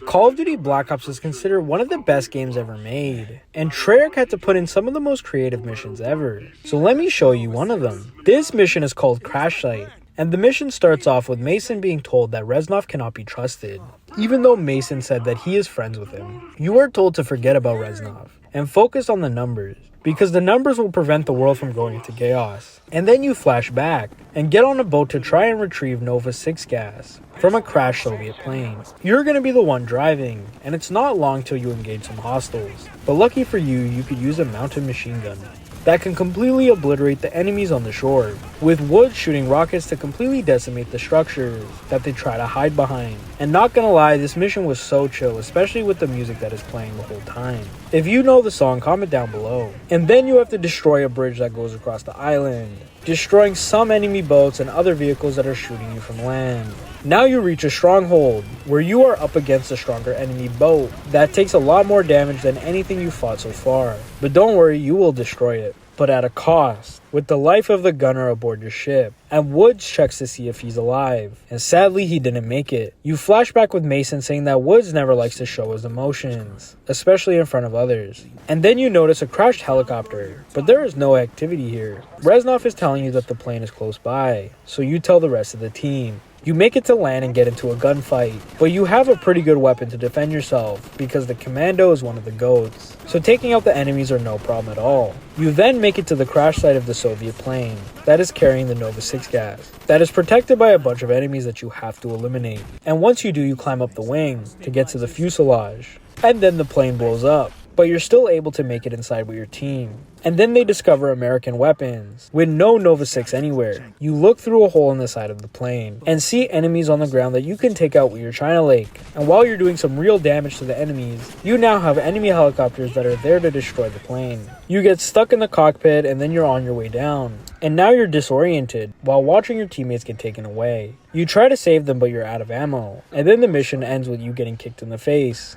Call of Duty Black Ops is considered one of the best games ever made, and Treyarch had to put in some of the most creative missions ever. So let me show you one of them. This mission is called Crashsite, and the mission starts off with Mason being told that Reznov cannot be trusted, even though Mason said that he is friends with him. You are told to forget about Reznov and focus on the numbers, because the numbers will prevent the world from going into chaos. And then you flash back and get on a boat to try and retrieve Nova 6 gas from a crashed Soviet plane. You're going to be the one driving, and it's not long till you engage some hostiles. But lucky for you, you could use a mounted machine gun that can completely obliterate the enemies on the shore, with Woods shooting rockets to completely decimate the structures that they try to hide behind. And not gonna lie, this mission was so chill, especially with the music that is playing the whole time. If you know the song, comment down below. And then you have to destroy a bridge that goes across the island, destroying some enemy boats and other vehicles that are shooting you from land. Now you reach a stronghold, where you are up against a stronger enemy boat that takes a lot more damage than anything you fought so far. But don't worry, you will destroy it, but at a cost, with the life of the gunner aboard your ship. And Woods checks to see if he's alive, and sadly he didn't make it. You flash back with Mason saying that Woods never likes to show his emotions, especially in front of others. And then you notice a crashed helicopter, but there is no activity here. Reznov is telling you that the plane is close by, so you tell the rest of the team. You make it to land and get into a gunfight, but you have a pretty good weapon to defend yourself because the commando is one of the goats, so taking out the enemies are no problem at all. You then make it to the crash site of the Soviet plane that is carrying the Nova 6 gas, that is protected by a bunch of enemies that you have to eliminate. And once you do, you climb up the wing to get to the fuselage, and then the plane blows up, but you're still able to make it inside with your team. And then they discover American weapons with no Nova 6 anywhere. You look through a hole in the side of the plane and see enemies on the ground that you can take out with your China Lake. And while you're doing some real damage to the enemies, you now have enemy helicopters that are there to destroy the plane. You get stuck in the cockpit and then you're on your way down. And now you're disoriented while watching your teammates get taken away. You try to save them, but you're out of ammo. And then the mission ends with you getting kicked in the face.